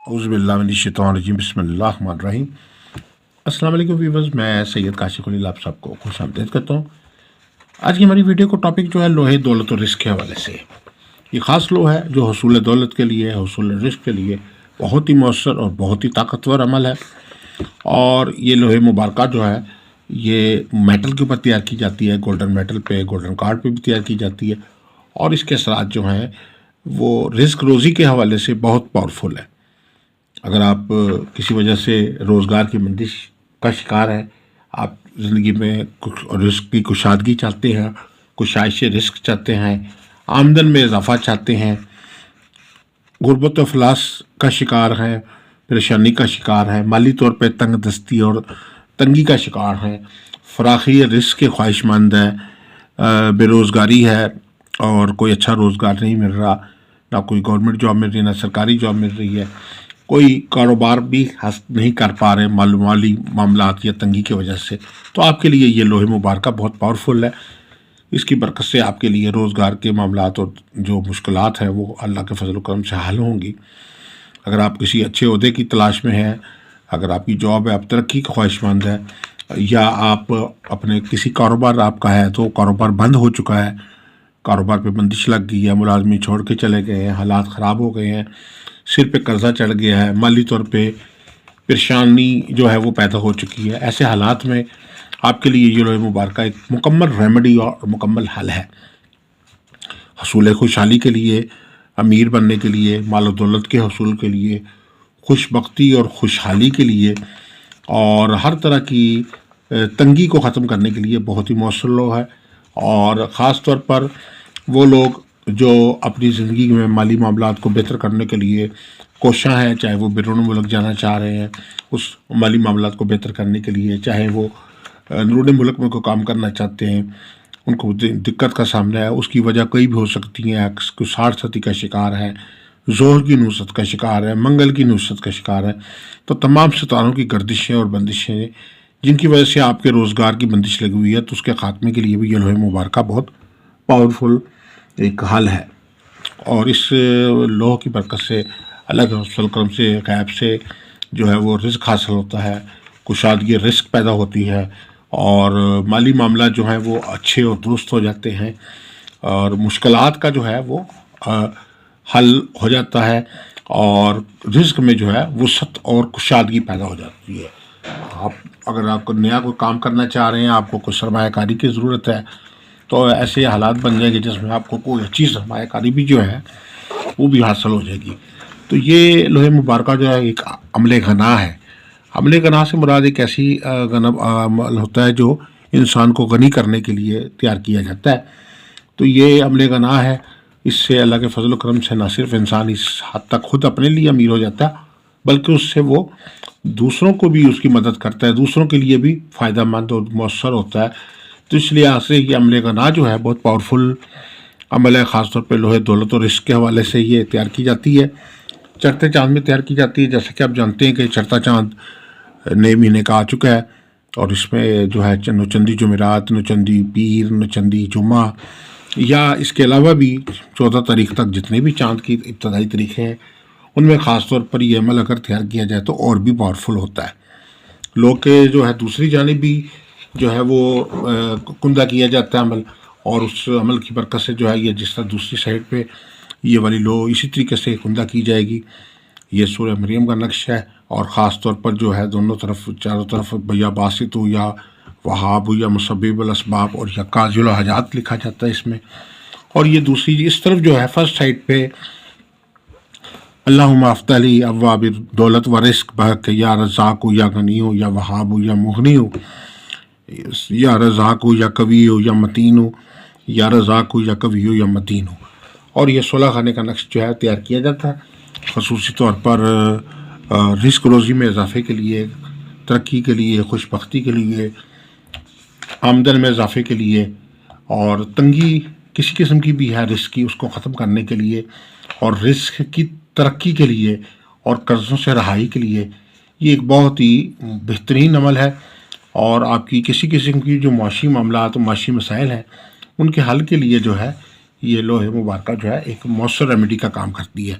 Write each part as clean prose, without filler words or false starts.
اعوذ باللہ من الشیطان الرجیم، بسم اللہ الرحمن الرحیم۔ السلام علیکم ویورز، میں سید کاشف خلیل آپ سب کو خوش آمدید کرتا ہوں۔ آج کی ہماری ویڈیو کو ٹاپک جو ہے لوہے دولت اور رزق کے حوالے سے۔ یہ خاص لوہ ہے جو حصول دولت کے لیے، حصول رزق کے لیے بہت ہی مؤثر اور بہت ہی طاقتور عمل ہے، اور یہ لوہے مبارکہ جو ہے یہ میٹل کے اوپر تیار کی جاتی ہے، گولڈن میٹل پہ، گولڈن کارڈ پہ بھی تیار کی جاتی ہے، اور اس کے اثرات جو ہیں وہ رزق روزی کے حوالے سے بہت پاورفل ہے۔ اگر آپ کسی وجہ سے روزگار کی بندش کا شکار ہے، آپ زندگی میں کچھ رزق کی کشادگی چاہتے ہیں، کشائش رزق چاہتے ہیں، آمدن میں اضافہ چاہتے ہیں، غربت و افلاس کا شکار ہیں، پریشانی کا شکار ہیں، مالی طور پہ تنگ دستی اور تنگی کا شکار ہیں، فراخی رزق کے خواہش مند ہیں، بے روزگاری ہے اور کوئی اچھا روزگار نہیں مل رہا، نہ کوئی گورنمنٹ جاب مل رہی ہے، نہ سرکاری جاب مل رہی ہے، کوئی کاروبار بھی حاصل نہیں کر پا رہے مالی معاملات یا تنگی کی وجہ سے، تو آپ کے لیے یہ لوہے مبارکہ بہت پاورفل ہے۔ اس کی برکت سے آپ کے لیے روزگار کے معاملات اور جو مشکلات ہیں وہ اللہ کے فضل و کرم سے حل ہوں گی۔ اگر آپ کسی اچھے عہدے کی تلاش میں ہیں، اگر آپ کی جاب ہے، آپ ترقی کا خواہش مند ہے، یا آپ اپنے کسی کاروبار آپ کا ہے تو کاروبار بند ہو چکا ہے، کاروبار پہ بندش لگ گئی ہے، ملازمی چھوڑ کے چلے گئے ہیں، حالات خراب ہو گئے ہیں، سر پہ قرضہ چڑھ گیا ہے، مالی طور پہ پریشانی جو ہے وہ پیدا ہو چکی ہے، ایسے حالات میں آپ کے لیے یہ لوہے مبارکہ ایک مکمل ریمیڈی اور مکمل حل ہے۔ حصول خوشحالی کے لیے، امیر بننے کے لیے، مال و دولت کے حصول کے لیے، خوش بختی اور خوشحالی کے لیے، اور ہر طرح کی تنگی کو ختم کرنے کے لیے بہت ہی مؤثر لوہ ہے۔ اور خاص طور پر وہ لوگ جو اپنی زندگی میں مالی معاملات کو بہتر کرنے کے لیے کوشاں ہیں، چاہے وہ بیرون ملک جانا چاہ رہے ہیں اس مالی معاملات کو بہتر کرنے کے لیے، چاہے وہ اندرون ملک میں کوئی کام کرنا چاہتے ہیں، ان کو دقت کا سامنا ہے، اس کی وجہ کئی بھی ہو سکتی ہیں، کوئی 60 کا شکار ہے، زہر کی نحوست کا شکار ہے، منگل کی نحوست کا شکار ہے، تو تمام ستاروں کی گردشیں اور بندشیں جن کی وجہ سے آپ کے روزگار کی بندش لگی ہوئی ہے، تو اس کے خاتمے کے لیے بھی یہ لوہے مبارکہ بہت پاورفل ایک حل ہے۔ اور اس لوہ کی برکت سے اللہ کے فضل و کرم سے، غیب سے جو ہے وہ رزق حاصل ہوتا ہے، کشادگی رزق پیدا ہوتی ہے، اور مالی معاملات جو ہیں وہ اچھے اور درست ہو جاتے ہیں، اور مشکلات کا جو ہے وہ حل ہو جاتا ہے، اور رزق میں جو ہے وسعت اور کشادگی پیدا ہو جاتی ہے۔ اگر آپ کو نیا کوئی کام کرنا چاہ رہے ہیں، آپ کو کوئی سرمایہ کاری کی ضرورت ہے، تو ایسے حالات بن جائیں گے جس میں آپ کو کوئی اچھی سرمایہ کاری بھی جو ہے وہ بھی حاصل ہو جائے گی۔ تو یہ لوہے مبارکہ جو ہے ایک عمل غنا ہے۔ عمل غنا سے مراد ایک ایسی عمل ہوتا ہے جو انسان کو غنی کرنے کے لیے تیار کیا جاتا ہے۔ تو یہ عمل غنا ہے، اس سے اللہ کے فضل و کرم سے نہ صرف انسان اس حد تک خود اپنے لیے امیر ہو جاتا ہے، بلکہ اس سے وہ دوسروں کو بھی اس کی مدد کرتا ہے، دوسروں کے لیے بھی فائدہ مند اور مؤثر ہوتا ہے۔ تو اس لحاظ سے یہ عمل غنا جو ہے بہت پاورفل عمل ہے، خاص طور پہ لوہے دولت اور رزق کے حوالے سے یہ تیار کی جاتی ہے، چڑھتے چاند میں تیار کی جاتی ہے۔ جیسے کہ آپ جانتے ہیں کہ چڑھتا چاند نئے مہینے کا آ چکا ہے، اور اس میں جو ہے نوچندی جمعرات، نوچندی پیر، نوچندی جمعہ، یا اس کے علاوہ بھی 14 تاریخ تک جتنے بھی چاند کی ابتدائی طریقے ہیں ان میں خاص طور پر یہ عمل اگر تیار کیا جائے تو اور بھی پاورفل ہوتا ہے۔ لوگ کے جو ہے دوسری جانب بھی جو ہے وہ کندہ کیا جاتا ہے عمل، اور اس عمل کی برکت سے جو ہے یہ جس طرح دوسری سائڈ پہ یہ والی لو اسی طریقے سے کندہ کی جائے گی۔ یہ سورہ مریم کا نقش ہے، اور خاص طور پر جو ہے دونوں طرف، چاروں طرف یا باسط ہو یا وہاب ہو یا مسبب الاسباب اور یا قاضی الحاجات لکھا جاتا ہے اس میں۔ اور یہ دوسری اس طرف جو ہے فرسٹ سائڈ پہ اللہم افتح ابواب دولت و رزق بحق، یا رزاق ہو یا غنی ہو یا وہاب ہو یا مغنی ہو، یا رزاق ہو یا قوی ہو یا متین ہو، یا رزاق ہو یا قوی ہو یا متین ہو۔ اور یہ 16 خانے کا نقش جو ہے تیار کیا جاتا ہے خصوصی طور پر رزق روزی میں اضافے کے لیے، ترقی کے لیے، خوش بختی کے لیے، آمدن میں اضافے کے لیے، اور تنگی کسی قسم کی بھی ہے رزق کی اس کو ختم کرنے کے لیے، اور رزق کی ترقی کے لیے، اور قرضوں سے رہائی کے لیے۔ یہ ایک بہت ہی بہترین عمل ہے، اور آپ کی کسی قسم کی جو معاشی معاملات و معاشی مسائل ہیں ان کے حل کے لیے جو ہے یہ لوہے مبارکہ جو ہے ایک مؤثر ریمیڈی کا کام کرتی ہے۔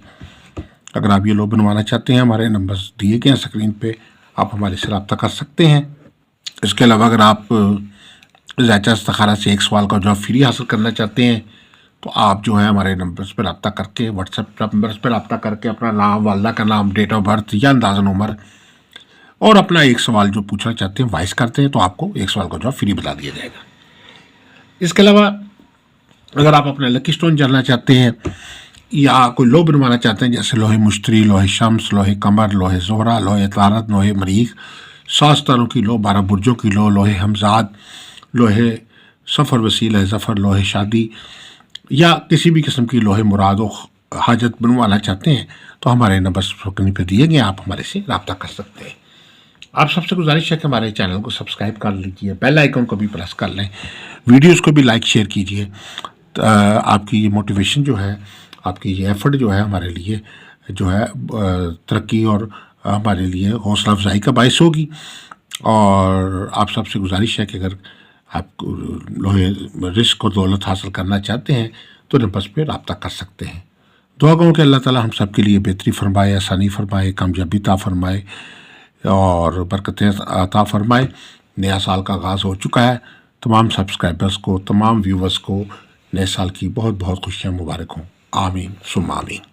اگر آپ یہ لو بنوانا چاہتے ہیں ہمارے نمبرز دیے گئے ہیں اسکرین پہ، آپ ہمارے سے رابطہ کر سکتے ہیں۔ اس کے علاوہ اگر آپ ذائچہ استخارہ سے ایک سوال کا جواب فری حاصل کرنا چاہتے ہیں تو آپ جو ہے ہمارے نمبرز پہ رابطہ کر کے، واٹس ایپ نمبرز پہ رابطہ کر کے اپنا نام، والدہ کا نام، ڈیٹ آف برتھ یا اندازن عمر اور اپنا ایک سوال جو پوچھنا چاہتے ہیں وائس کرتے ہیں تو آپ کو ایک سوال کا جواب فری بتا دیا جائے گا۔ اس کے علاوہ اگر آپ اپنا لکی اسٹون جاننا چاہتے ہیں یا کوئی لو بنوانا چاہتے ہیں جیسے لوہے مشتری، لوہے شمس، لوہے قمر، لوہے زہرہ، لوہے طارت، لوہے مریخ، 7 ستاروں کی لو، 12 برجوں کی لو، لوہے ہمزاد، لوہے سفر وسیلہ ظفر، لوہے شادی یا کسی بھی قسم کی لوہے مراد و حاجت بنوانا چاہتے ہیں تو ہمارے نمبر اسکرین پہ دیے گئے، آپ ہمارے سے رابطہ کر سکتے ہیں۔ آپ سب سے گزارش ہے کہ ہمارے چینل کو سبسکرائب کر لیجیے، بیل آئیکن کو بھی پریس کر لیں، ویڈیوز کو بھی لائک شیئر کیجیے۔ آپ کی یہ موٹیویشن جو ہے، آپ کی یہ ایفرٹ جو ہے ہمارے لیے جو ہے ترقی اور ہمارے لیے حوصلہ افزائی کا باعث ہوگی۔ اور آپ سب سے گزارش ہے کہ اگر آپ لوہے رزق اور دولت حاصل کرنا چاہتے ہیں تو نمبرز پہ رابطہ کر سکتے ہیں۔ دعا کروں کہ اللہ تعالیٰ ہم سب کے لیے بہتری فرمائے، آسانی فرمائے، کامیابی عطا فرمائے اور برکتیں عطا فرمائے۔ نیا سال کا آغاز ہو چکا ہے، تمام سبسکرائبرز کو، تمام ویورز کو نئے سال کی بہت بہت خوشیاں مبارک ہوں۔ آمین ثم آمین۔